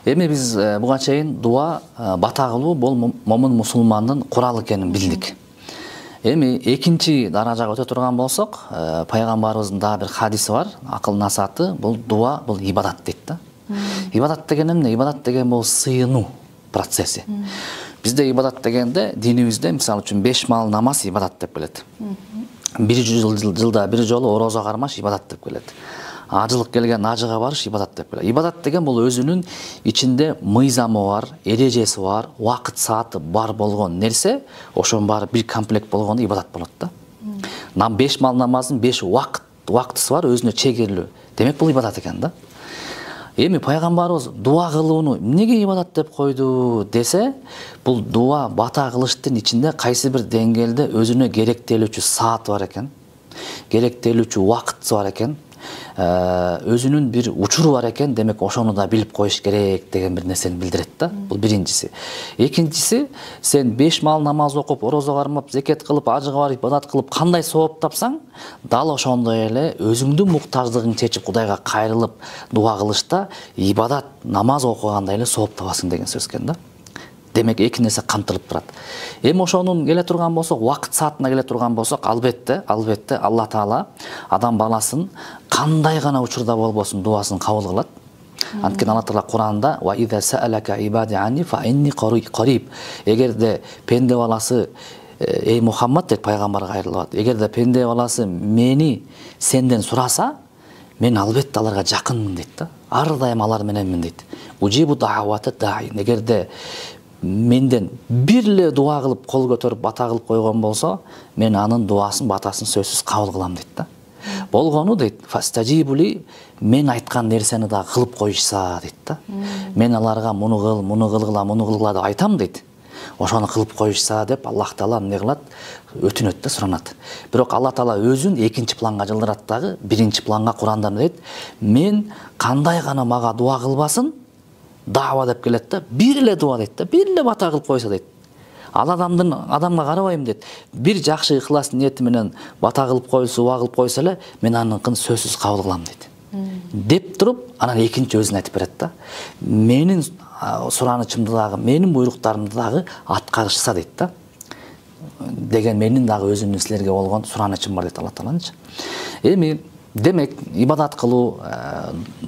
Эми биз буга чейин дуа бата кылуу бул момун мусулмандын куралы экенин билдик. Эми экинчи даражага өтө турган болсок, пайгамбарыбыздын дагы бир хадиси бар, акыл насааты, бул дуа, бул ибадат дейт да. Ибадат деген эмне? Ибадат деген бул сыйынуу процесси. Бизде ибадат дегенде динибизде мисалы үчүн 5 маал намаз ибадат деп келет. 100 жылда бир жолу орозо кармаш ибадат деп келет. Ажылык келген ажыга барыш ибадат деп келет. Ибадат деген бул өзүнүн ичинде мыйзамы бар, эрежеси бар, убакыт сааты бар болгон нерсе, ошонун баары бир комплект болгондо ибадат болот да. 5 маал намаздын 5 убактысы бар, өзүнө чегелүү. Демек бул ибадат экен да. Эми пайгамбарыбыз дуа кылууну эмнеге ибадат деп койду десе, бул дуа бата кылыштын ичинде кайсы бир деңгээлде өзүнө керектелүүчү саат бар экен, керектелүүчү убакыты бар экен, өзүнүн бир учуру бар экен, демек ошону да билип коюш керек деген бир нерсени билдирет да. Бул биринчиси. Экинчиси, сен 5 маал намаз окуп, орозо кармап, зекет кылып, ажыга барып, ибадат кылып, кандай сооп тапсаң, дал ошондой эле өзүңдүн муктаждыгың чечип Кудайга кайрылып дуа кылышта ибадат, намаз окугандай эле сооп табасың деген сөз экен да. Демек эки нерсе камтылып турат. Эми ошонун келе турган болсок, убакыт саатына келе турган болсок, албетте Алла Таала адам баласын кандай гана учурда болбосун дуасын кабыл кылат. Анткени Алла Таала Куранда ва иза саалака ибади анни фа инни қариб. Эгерде пенде баласы эй Мухаммад деп пайгамбарга кайрылат. Эгерде пенде баласы мени сенден сураса, мен албетте аларга жакынмын дейт да. Ар дайым алар мененмин дейт. Уҗибу даъвата даи. Эгерде менден бирле дуа кылып, кол көтөрүп, бата кылып койгон болсо, мен анын дуасын, батасын сөзсүз кабыл кылам дейт да. Болгону дейт, фастажибули, мен айткан нерсени да кылып коюшса дейт да. Мен аларга муну кылгыла деп айтам дейт. Ошону кылып коюшса деп Аллах Таала эмне кылат? Өтүнөт да, суранат. Бирок Алла Таала өзүн экинчи планга жылдырат дагы, биринчи планга Куранда дейт, мен кандай гана мага дуа кылбасын, дава деп келет да, бир эле дуа дейт да, бир эле бата кылып койсо дейт. Ал адамга карабайм дейт. Бир жакшы ихлас ниети менен бата кылып койсо, дуа кылып койсо эле, мен аныкын сөзсүз кабыл кылам дейт. Деп туруп, анан экинчи өзүн айтып берет да. Менин суранычымды дагы, менин буйруктарымды дагы аткарышса дейт да. Деген менин дагы өзүмдүн силерге болгон суранычым бар дейт Алла Тааланчы. Эми демек ибадат кылуу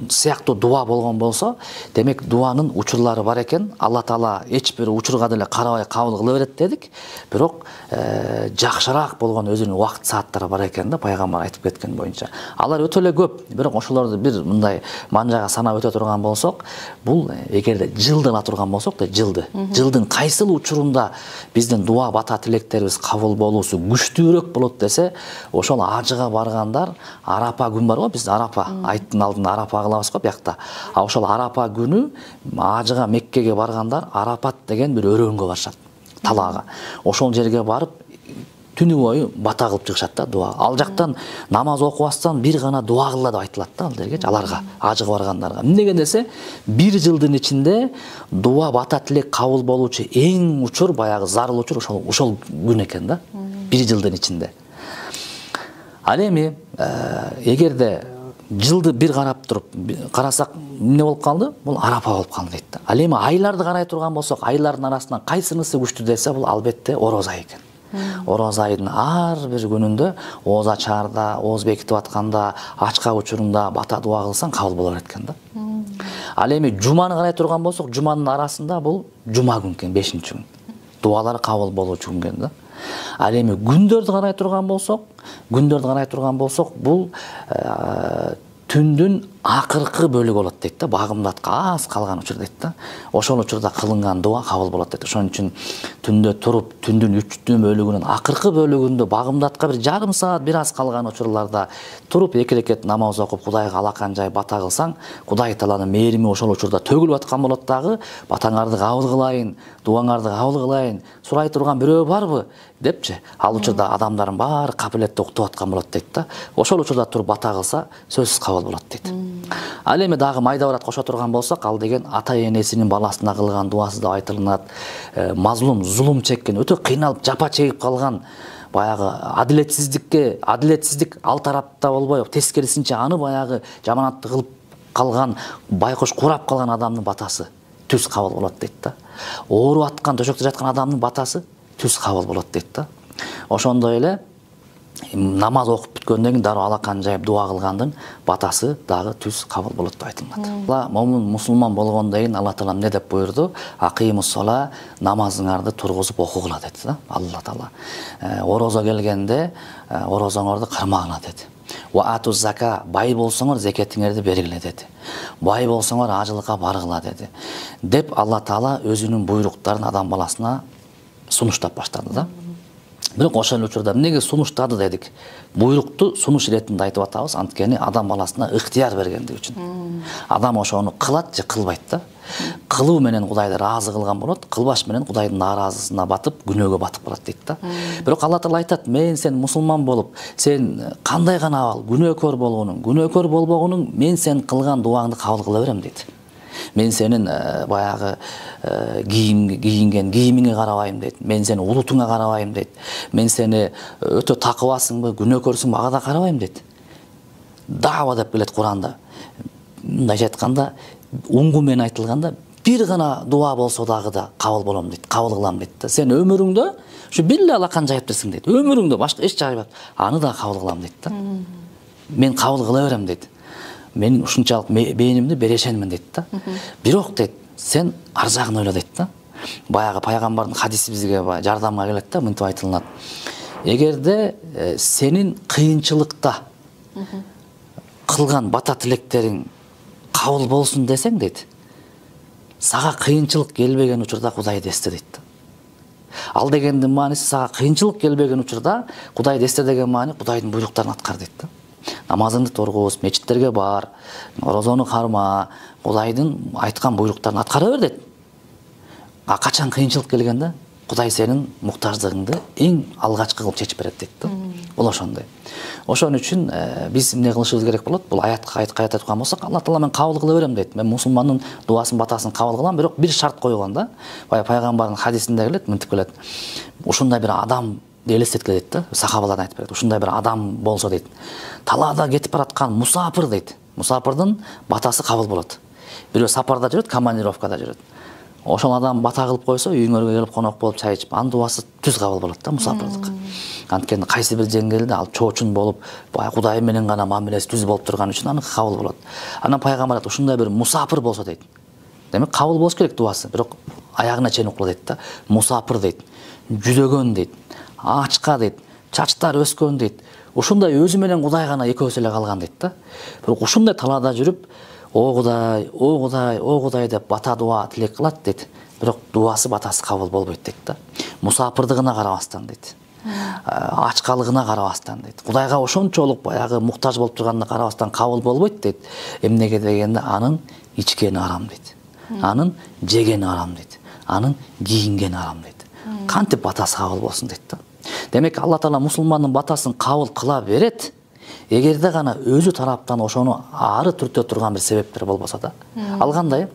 сыяктуу дуа болгон болсо, демек дуанын учурлары бар экен. Алла Таала эч бир учурга деле карабай кабыл кыла берет дедик. Бирок жакшыраак болгон өзүнүн убакыт сааттары бар экен да, пайгамбар айтып кеткен боюнча. Алар өтө эле көп, бирок ошолорду бир мындай манжага санап өтө турган болсок, бул эгерде жылды ала турган болсок да, жылдын кайсыл учурунда биздин дуа бата тилектерибиз кабыл болуусу күчтүүрөөк болот десе, ошол ажыга баргандар Арапа күн бар го, биз Арапа айттын алдында Арапа кылабыз го биякта. А ошол Арапа күнү ажыга Меккеге баргандар Арапат деген бир өрөөнгө барышат, талаага. Ошол жерге барып түнү бою бата кылып чыгышат да, дуа. Ал жактан намаз окубастан бир гана дуа кылла деп айтылат да, ал жерге, аларга, ажыга баргандарга. Эмнеге десе, бир жылдын ичинде дуа бата тилек кабыл болуучу эң учур, баягы зарыл учур ошол күн экен да, бир жылдын ичинде. Ал эми эгерде жылды бир карап туруп карасак эмне болуп калды? Бул Арапа болуп калды дейт да. Ал эми айларды карай турган болсок, айлардын арасынан кайсынысы күчтүү десе, бул албетте Ороз айы экен. Ороз айдын ар бир күнүндө ооз ачаарда, ооз бекитип атканда, ачка учурунда бата дуа кылсаң кабыл боло берет экен да. Ал эми жуманы карай турган болсок, жуманын арасында бул жума күн экен, 5-күн. Дуалар кабыл болуучу күн экен да. Ал эми күндөрдү карай турган болсок, бул түндүн акыркы бөлүгү болот дейт да, багымдатка аз калган учур дейт да. Ошол учурда кылынган дуа кабыл болот дейт. Ошон үчүн түндө туруп, түндүн 3 бөлүгүнүн акыркы бөлүгүндө багымдатка бир жарым саат бир аз калган учурларда туруп 2 рекет намаз окуп Кудайга алакан жай бата кылсаң, Кудай Тааланын мээрими ошол учурда төгүлүп аткан болот дагы, батаңарды кабыл кылайын, дуаңарды кабыл кылайын, сурай турган бирөө барбы депчи. Ал учурда адамдардын баары капилетте уктуп аткан болот дейт да. Ошол учурда туруп бата кылса, сөзсүз кабыл болот дейт. Ал эми дагы майда барат кошо турган болсок, ал деген ата энесинин баласына кылган дуасы деп айтылат. Мазлум, зулум чеккен, өтө кыйналып, жапа чегип калган, баягы адилетсиздик ал тарапта болбой, тескерисинче аны баягы жаманатты кылып калган, байкош курап калган адамдын батасы. түз кабыл болот дейт да. Ооруп аткан төшөктө жаткан адамдын батасы түз кабыл болот дейт да. Ошондой эле намаз окуп бүткөндөн кийин дароо алакан жайып дуа кылгандын батасы дагы түз кабыл болот деп айтылат. Момун мусулман болгондон кийин Алла Таала эмне деп буйрду? Акыймус сола, намазыңарды тургузуп окугула деди да. Алла Таала. Орозо келгенде орозоңорду кармагыла деди. Ва ату зака, бай болсоңор зекетиңерди бергиле деди. Бай болсоңор ажылыкка баргыла деди. Деп Алла Таала өзүнүн буйруктарын адам баласына сунуштап баштады да. Бирок ошол учурда эмнеге сунуштады дедик? Буйрукту сунуш иретинде айтып атабыз, анткени адам баласына ыктыяр бергендиги үчүн. Адам ошону кылат же кылбайт да. Кылуу менен Кудайды ыраазы кылган болот, кылбаш менен Кудайдын нааразысына батып, күнөөгө батып калат дейт да. Бирок Алла Таала айтат, мен сен мусулман болуп, сен кандай гана абал, күнөөкөр болбогонуң, мен сен кылган дуаңды кабыл кыла берем дейт. Мен сенин баягы кийинген кийимиңе карабайм дейт. Мен сени улутуңа карабайм дейт. Мен сени өтө такыбасыңбы, күнөөкөрсүңбү, ага да карабайм дейт. Дава деп келет Куранда. Мындайча айтканда, уңгу менен айтылганда, бир гана дуа болсо дагы да кабыл болом дейт, кабыл кылам дейт. Сен өмүрүңдө ушу бир алакан жайып берсең дейт. Өмүрүңдө башка эч жай бар, аны да кабыл кылам дейт да. Мен кабыл кыла берем дейт. Мен ушунчалык бээнимди берешенмин дейт да. Бирок дейт, сен ар жагын ойло дейт да. Баягы пайгамбардын хадиси бизге жардамга келет да, мынтип айтылат. Эгерде сенин кыйынчылыкта кылган бата тилектериң кабыл болсун десең дейт, сага кыйынчылык келбеген учурда Кудайды эсте дейт да. Ал дегендин мааниси сага кыйынчылык келбеген учурда Кудайды эсте деген маани Кудайдын буйруктарын аткар дейт да. Намазыңды тургуз, мечиттерге бар, орозону карма, Кудайдын айткан буйруктарын аткара бер дейт. А качан кыйынчылык келгенде Кудай сенин муктаждыгыңды эң алгачкы кылып чечип берет дейт да. Бул ошондой. Ошон үчүн биз эмне кылышыбыз керек болот? Бул аятка кайта айткан болсок, Алла Таала мен кабыл кыла берем дейт. Мен мусулмандын дуасын, батасын кабыл кылам, бирок бир шарт койгон да. Пайгамбардын хадисинде келет, мынтип келет. Ушундай бир адам элестеткиле дейт да. Сахабалар айтып берет. Ушундай бир адам болсо дейт. Талаада кетип бараткан мусафир дейт. Мусафирдин батасы кабыл болот. Бирөө сапарда жүрөт, командировкада жүрөт. Ошол адам бата кылып койсо, үйүңөргө келип конок болуп чай ичип, анын дуасы түз кабыл болот да, мусафирдыкы. Анткени кайсы бир жеңгелде ал чоочун болуп, баягы Кудай менен гана мамилеси түз болуп турган үчүн аны кабыл болот. Анан пайгамбар ушундай бир мусафир болсо дейт. Демек кабыл болуш керек дуасы, бирок аягына чейин укула дейт да. Мусафир дейт, жүдөгөн дейт, ачка дейт, чачтары өскөн дейт. Ушундай өзү менен Кудай гана экөөсү эле калган дейт да. Бирок ушундай талаада жүрүп, о Кудай деп бата дуа тилек кылат дейт. Бирок дуасы, батасы кабыл болбойт дейт да. Мусафирдыгына карабастан дейт. Ачкалыгына карабастан дейт. Кудайга ошончолук баягы муктаж болуп турганына карабастан кабыл болбойт дейт. Эмнеге дегенде анын ичкени арам дейт. Анын жегени арам дейт. Анын кийингени арам дейт. Кантип батасы кабыл болсун дейт да. Демек Алла Таала мусулмандын батасын кабыл кыла берет. Эгерде гана өзү тараптан ошону ары түртө турган бир себептер болбосо да. Ал кандай?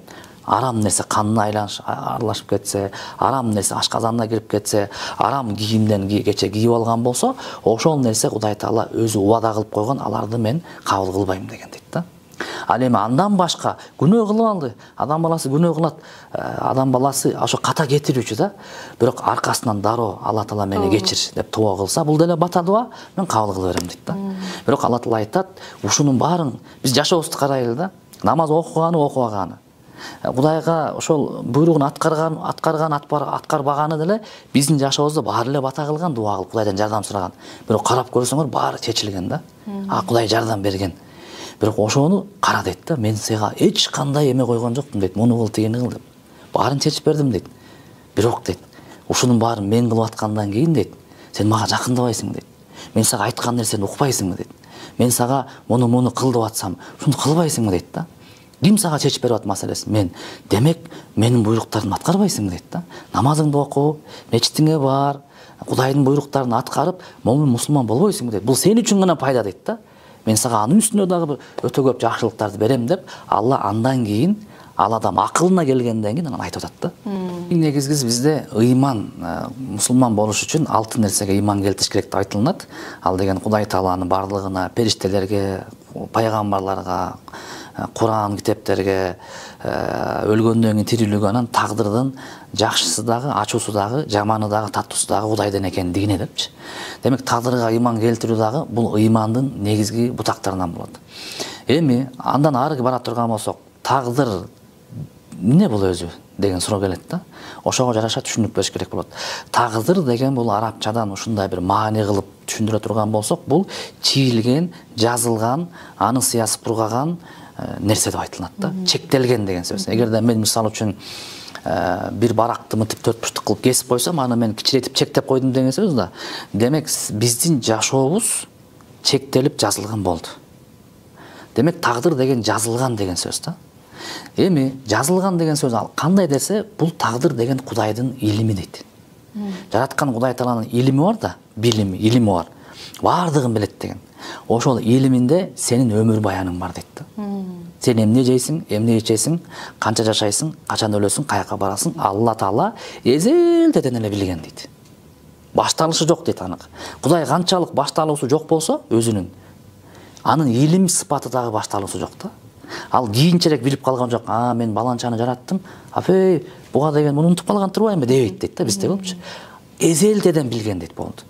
Арам нерсе канына аралашып кетсе, арам нерсе ашказанына кирип кетсе, арам кийимден кече кийип алган болсо, ошол нерсе Кудай Таала өзү убада кылып койгон, аларды мен кабыл кылбайм деген дейт да. Ал эми андан башка күнөө кылып алды. Адам баласы күнөө кылат. Адам баласы ошо ката кетирүүчү да. Бирок аркасынан дароо Алла Таала мени кечир деп тоо кылса, бул деле бата дуа, мен кабыл кыла берем дейт да. Бирок Алла Таала айтат, ушунун баарын биз жашообузду карайлы да. Намаз окуганы. Кудайга ошол буйругун аткарбаганы деле биздин жашообузда баары эле бата кылган, дуа кылып Кудайдан жардам сураган. Бирок карап көрсөңөр баары чечилген да. Кудай жардам берген. Бирок ошону кара дейт да. Мен сага эч кандай эме койгон жокмун дейт. Муну кыл, тигини кыл деп. Баарын чечип бердим дейт. Бирок дейт, ушунун баарын мен кылып аткандан кийин дейт, сен мага жакындабайсың дейт. Мен сага айткан нерсени укпайсыңбы дейт. Мен сага муну кыл деп атсам, ушуну кылбайсыңбы дейт да. Ким сага чечип берип атат маселесин? Мен. Демек, менин буйруктарымды аткарбайсыңбы дейт да. Намазыңды оку, мечитиңе бар, Кудайдын буйруктарын аткарып, момун мусулман болбойсуңбу дейт. Бул сен үчүн гана пайда дейт да. Мен сага анын үстүнө дагы өтө көп жакшылыктарды берем деп, Алла андан кийин ал адам акылына келгенден кийин анан айтып атат да. Негизгиси бизде ыйман, мусулман болуш үчүн 6 нерсеге ыйман келтириш керек деп айтылат. Ал деген Кудай Тааланын барлыгына, периштелерге, пайгамбарларга, Куран китептерге өлгөндөн кийин тирүүлүгү анан тагдырдын жакшысы дагы, ачуусу дагы, жаманы дагы, таттуусу дагы Кудайдан экендигине депчи. Демек тагдырга ыйман келтирүү дагы бул ыймандын негизги бутактарынан болот. Эми андан ары бара турган болсок, тагдыр эмне бул өзү деген суроо келет да. Ошого жараша түшүнүк бериш керек болот. Тагдыр деген бул арабчадан ушундай бир маани кылып түшүндүрө турган болсок, бул чийилген, жазылган, аны сыясы пургаган нерсе деп айтылат да. Чектелген деген сөз. Эгерде мен мисалы үчүн бир баракты мынтип 4 бурчтук кылып кесип койсом, аны мен кичиретип чектеп койдум деген сөз да. Демек биздин жашообуз чектелип жазылган болду. Демек тагдыр деген жазылган деген сөз да. Эми жазылган деген сөз ал кандай десе, бул тагдыр деген Кудайдын илими дейт. Жараткан Кудай Тааланын илими бар да, билими, илими бар. Бардыгын билет деген. Ошол илиминде сенин өмүр баяның бар дейт да. Сен эмне жейсиң, эмне ичесиң, канча жашайсың, качан өлөсүң, каяка барасың, Алла Таала эзелден эле билген дейт. Башталышы жок дейт анык. Кудай канчалык башталуусу жок болсо өзүнүн, анын илим сыпаты дагы башталуусу жок да. Ал кийинчерээк билип калган жок. Мен баланчаны жараттым. Апей, буга деген муну унутуп калган турбайбы дебейт дейт да, бизде болчу. Эзелден билген дейт болду.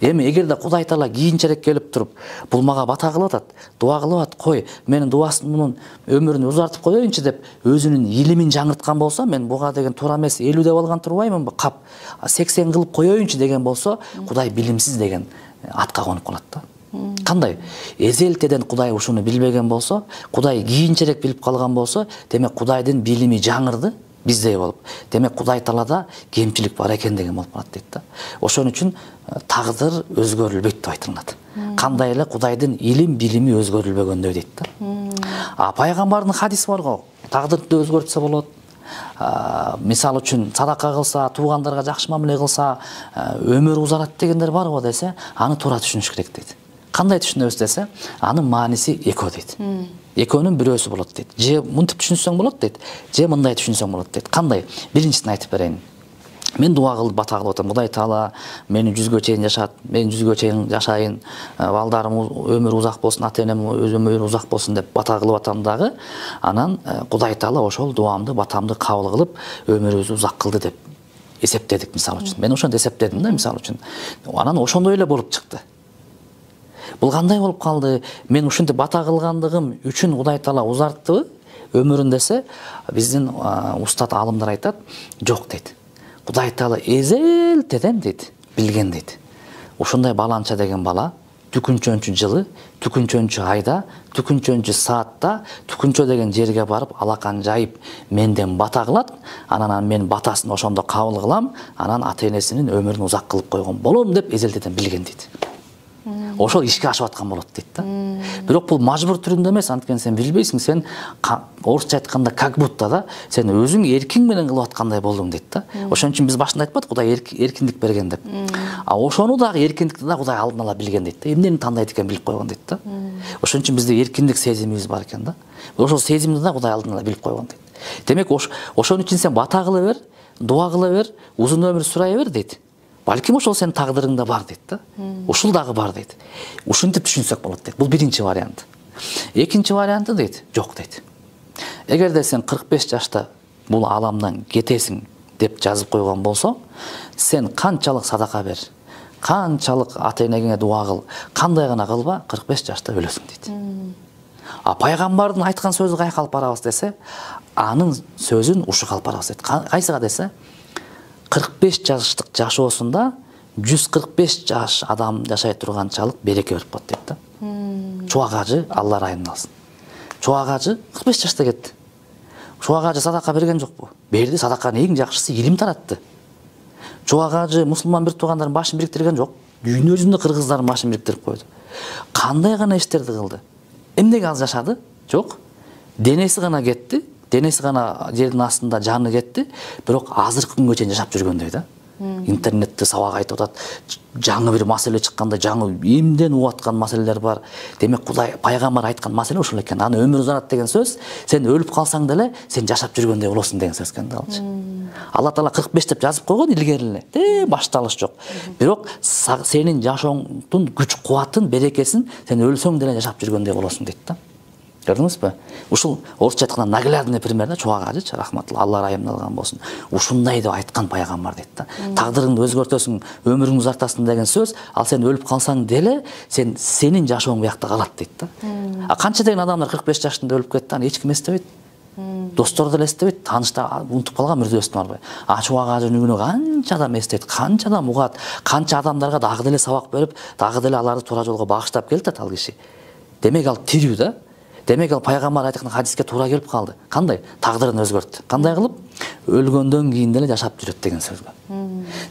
Эми эгерде Кудай Таала кийинчерээк келип туруп, бул мага бата кылып атат, дуа кылып атат, кой, менин дуасын мунун өмүрүн узартып коеюнчу деп өзүнүн илимин жаңырткан болсо, мен буга деген туура эмес 50 деп алган турбаймынбы, кап 80 кылып коеюнчу деген болсо, Кудай билимсиз деген атка конуп калат да. Кандай? Эзелтеден Кудай ушуну билбеген болсо, Кудай кийинчерээк билип калган болсо, демек Кудайдын билими жаңырды биздей болуп. Демек Кудай Таалада кемчилик бар экен деген болуп калат дейт да. Ошон үчүн тагдыр өзгөрүлбөйт деп айтылат. Кандай эле Кудайдын илим билими өзгөрүлбөгөндөй дейт да. Пайгамбардын хадиси бар го. Тагдырды өзгөртсө болот. Мисалы үчүн садака кылса, туугандарга жакшы мамиле кылса, өмүрү узарат дегендер бар го десе, аны туура түшүнүш керек дейт. Кандай түшүнөбүз десе, анын мааниси экөө дейт. Экөөнүн бирөөсү болот дейт. Же мынтип түшүнсөң болот дейт, же мындай түшүнсөң болот дейт. Кандай? Биринчисин айтып берейин. Мен дуа кылып бата кылып атам. Кудай Таала мени 100гө чейин жашат, мен 100гө чейин жашайын, балдарым өмүрү узак болсун, ата-энем өмүрү узак болсун деп бата кылып атам дагы. Анан Кудай Таала ошол дуамды, батамды кабыл кылып, өмүрүбүздү узак кылды деп эсептедик мисалы үчүн. Мен ошондо эсептедим да мисалы үчүн. Анан ошондой эле болуп чыкты. Бул кандай болуп калды? Мен ушинтип бата кылгандыгым үчүн Кудай Таала узарттыбы өмүрүн десе, биздин устат алымдар айтат, жок дейт. Кудай Таала эзелтеден дейт, билген дейт. Ушундай баланча деген бала түкүнчөнчү жылы, түкүнчөнчү айда, түкүнчөнчү саатта, түкүнчө деген жерге барып алакан жайып менден бата кылат, анан мен батасын ошондо кабыл кылам, анан ата-энесинин өмүрүн узак кылып койгон болом деп эзелтеден билген дейт. Ошол ишке ашып аткан болот дейт да. Бирок бул мажбур түрүндө эмес, анткени сен билбейсиң, сен орусча айтканда как будто да сен өзүң эркиң менен кылып аткандай болдуң дейт да. Ошон үчүн биз башында айтпадык Кудай эркиндик берген деп. Ошону дагы эркиндикти да Кудай алдын ала билген дейт да. Эмнени тандайт экен билип койгон дейт да. Ошон үчүн бизде эркиндик сезимибиз бар экен да. Ошол сезимди да Кудай алдын ала билип койгон дейт. Демек ошон үчүн сен бата кыла бер, дуа кыла бер, узун өмүр сурай бер дейт. Балким ошол сенин тагдырыңда бар дейт да. Ушул дагы бар дейт. Ушинтип түшүнсөк болот дейт. Бул биринчи вариант. Экинчи варианты дейт, жок дейт. Эгерде сен 45 жашта бул аламдан кетесиң деп жазып койгон болсо, сен канчалык садака бер, канчалык ата-энеңе дуа кыл, кандай гана кылба, 45 жашта өлөсүң дейт. Пайгамбардын айткан сөзү каяка алып барабыз десе, анын сөзүн ушуга алып барабыз дейт. Кайсыга десе, 45 жаштык жашоосунда 145 жаш адам жашай турганчалык береке берип коет дейт да. Чубак ажы Алла райынан алсын. Чубак ажы 45 жашта кетти. Чубак ажы садака берген жокпу? Берди, садаканын эң жакшысы илим таратты. Чубак ажы мусулман бир туугандардын башын бириктирген жок. Дүйнө жүзүндө кыргыздардын башын бириктирип койду. Кандай гана иштерди кылды? Эмнеге аз жашады? Жок. Денеси гана кетти. Денеси гана жердин астында жаны кетти, бирок азыркы күнгө чейин жашап жүргөндөй да. Интернетте сабак айтып атат, жаңы бир маселе чыкканда жаңы эмден угуп аткан маселелер бар. Демек Кудай пайгамбар айткан маселе ошол экен. Аны өмүр узарат деген сөз, сен өлүп калсаң деле сен жашап жүргөндөй болосуң деген сөз экен да алчы. Алла Таала 45 деп жазып койгон илгери эле. Башталыш жок. Бирок сенин жашооңдун күч кубатын, берекесин сен өлсөң деле жашап жүргөндөй болосуң дейт да. Көрдүңүз бе? Ушул орусча айтканда наглядный пример да, чубак ажыч рахматулла, Алла райымын алган болсун. Ушундай деп айткан пайгамбар дейт да. Тагдырыңды өзгөртөсүң, өмүрүңдү uzартасың деген сөз, ал сен өлүп калсаң деле, сенин жашооң буякта калат дейт да. А канча деген адамдар 45 жашында өлүп кетти, аны эч ким эстебейт. Достор деле эстебейт, тааныштар унутуп калган мүрдөсүн барбай. А чубак ажы үнүнө канча адам эстейт, канча адам угат, канча адамдарга дагы деле сабак берип, дагы деле аларды туура жолго багыштап келатат ал киши. Демек ал тирүү да. Демек ал пайгамбар айткан хадиске туура келип калды. Кандай? Тагдырын өзгөрттү. Кандай кылып? Өлгөндөн кийин деле жашап жүрөт деген сөзгө.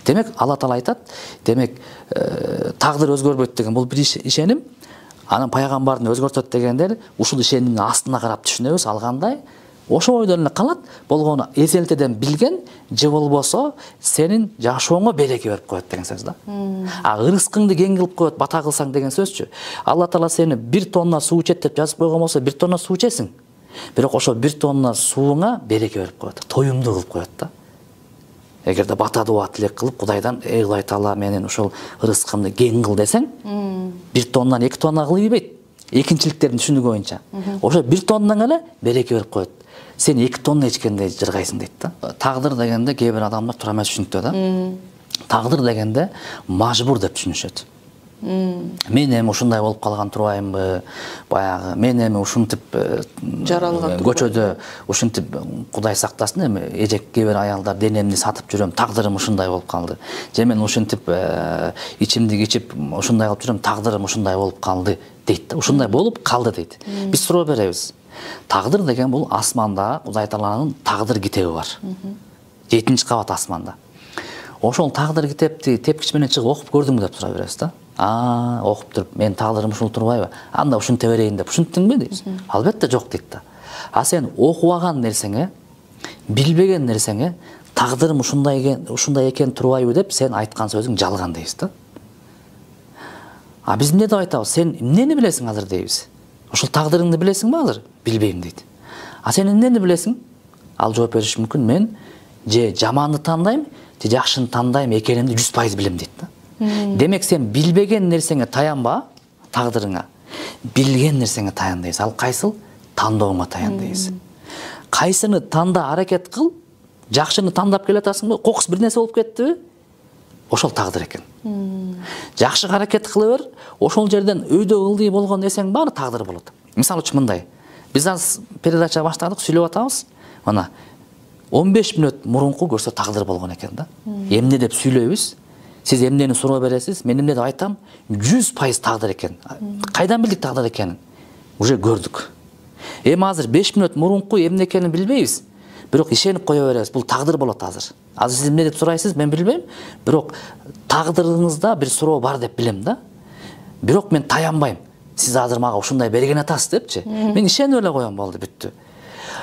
Демек Алла Таала айтат, демек тагдыр өзгөрбөйт деген бул бир ишеним. Анын пайгамбардын өзгөртөт дегендер ушул ишенимдин астына карап түшүнөбүз, ал кандай? Ошо ойдон эле калат, болгону эзелтеден билген, же болбосо сенин жашооңо береке берип коет деген сөз да. А ырыскыңды кең кылып коет, бата кылсаң деген сөзчү. Алла Таала сени 1 тонна суу ичет деп жазып койгон болсо, 1 тонна суу ичесиң. Бирок ошо 1 тонна сууңа береке берип коет, тоюмду кылып коет да. Эгерде бата дуа тилек кылып Кудайдан, ey Кудай Таала, менин ушул ырыскымды кең кыл десең, 1 тоннан 2 тонна кылып ийбейт. Экинчиликтердин түшүнүгү боюнча. Ошо 1 тоннаң эле береке берип коет. Сен 2 тонна ичкенде жыргайсың дейт да. Тагдыр дегенде кээ бир адамдар туура эмес түшүнүктө да. Тагдыр дегенде мажбур деп түшүнүшөт. Мен эми ушундай болуп калган турбаймынбы, баягы мен эми ушинтип жаралган көчөдө ушинтип Кудай сактасын, эми эжек кээ бир аялдар денемди сатып жүрөм, тагдырым ушундай болуп калды. Же мен ушинтип ичимдик ичип ушундай кылып жүрөм, тагдырым ушундай болуп калды дейт да. Ушундай болуп калды дейт. Биз суроо беребиз. Тагдыр деген бул асманда Кудай Тааланын тагдыр китеби бар. 7-кабат асманда. Ошол тагдыр китепти тепкич менен чыгып окуп көрдүңбү деп сурап беребиз да. Окуп туруп, мен тагдырым ушул турбайбы? Анда ушинте берейин деп ушинттиңби дейбиз. Албетте жок дейт да. А сен окубаган нерсеңе, билбеген нерсеңе тагдырым ушундай экен турбайбы деп сен айткан сөзүң жалган дейбиз да. А биз эмне деп айтабыз? Сен эмнени билесиң азыр дейбиз. Ушул тагдырыңды билесиңби азыр? Билбейм дейт. А сен эмнени билесиң? Ал жооп бериши мүмкүн, мен же жаманды тандайм, же жакшыны тандайм экенимди 100% билем дейт да. Демек сен билбеген нерсеңе таянба, тагдырыңа. Билген нерсеңе таян дейсиз. Ал кайсыл? Тандооңа таян дейсиз. Кайсыны танда аракет кыл, жакшыны тандап келатасыңбы? Кокус бир нерсе болуп кеттиби? Ошол тагдыр экен. Жакшы аракет кыла бер, ошол жерден өйдө ылдый болгон нерсең баары тагдыр болот. Мисалы үчүн мындай. Биз азыр передача баштадык, сүйлөп атабыз. Мына 15 мүнөт мурунку көрсө тагдыр болгон экен да. Эмне деп сүйлөйбүз? Сиз эмнени суроо бересиз, мен эмне деп айтам? 100% тагдыр экен. Кайдан билдик тагдыр экенин? Уже көрдүк. Эми азыр 5 мүнөт мурунку эмне экенин билбейбиз. Бирок ишенип кое беребиз. Бул тагдыр болот азыр. Азыр сиз эмне деп сурайсыз, мен билбейм. Бирок тагдырыңызда бир суроо бар деп билем да. Бирок мен таянбайм. Сиз азыр мага ушундай берген атасыз депчи. Мен ишенип эле коем, болду, бүттү.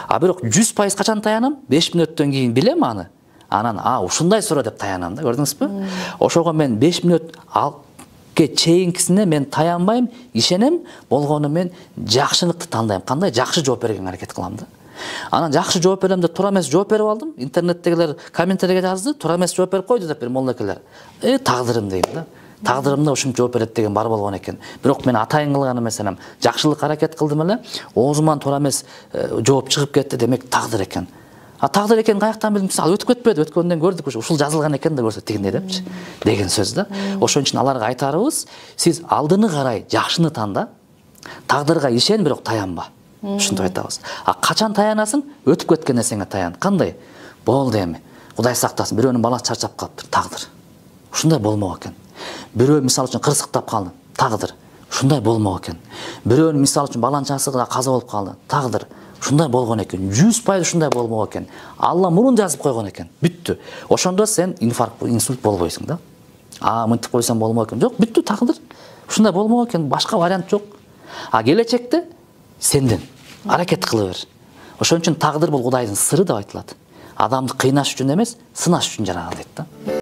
А бирок 100% качан таянам? 5 мүнөттөн кийин билем аны. Анан ушундай суроо деп таянам да, көрдүңүзбү? Ошого мен 5 мүнөт алке чейинкисине мен таянбайм, ишенем, болгону мен жакшылыкты тандайм. Кандай жакшы жооп берген аракет кылам да. Анан жакшы жооп берем деп туура эмес жооп берип алдым. Интернеттегилер комментарийге жазды, туура эмес жооп берип койду деп бир моллекелер. Тагдырым дейм да. Тагдырымда ушинче жооп берет деген бар болгон экен. Бирок мен атайын кылган эмесем, жакшылык аракет кылдым эле, оозуман туура эмес жооп чыгып кетти, демек тагдыр экен. А тагдыр экен каяктан билдим? Ал өтүп кетпеди, өткөндөн көрдүк, ушул жазылган экен да көрсө тигине депчи. Деген сөз да. Ошон үчүн аларга айтарыбыз, сиз алдыны карай жакшыны танда, тагдырга ишен, бирок таянба. Ушинтип айтабыз. А качан таянасың? Өтүп кеткен нерсеңе таян. Кандай? Болду эми. Кудай сактасын, бирөөнүн баласы чарчап калыптыр, тагдыр. Ушундай болмок экен. Бирөө мисалы үчүн кырсыктап калды, тагдыр. Ушундай болмок экен. Бирөөнүн мисалы үчүн баланчасыга каза болуп калды, тагдыр. Ушундай болгон экен. 100% ушундай болмок экен. Алла мурун жазып койгон экен. Бүттү. Ошондо сен инфаркт, инсульт болбойсуң да. Мынтип койсоң болмок экен. Жок, бүттү, тагдыр. Ушундай болмок экен, башка вариант жок. А келечекте сенден аракет кыла бер. Ошон үчүн тагдыр бул Кудайдын сыры деп айтылат. Адамды кыйнаш үчүн эмес, сынаш үчүн жаралган дейт да.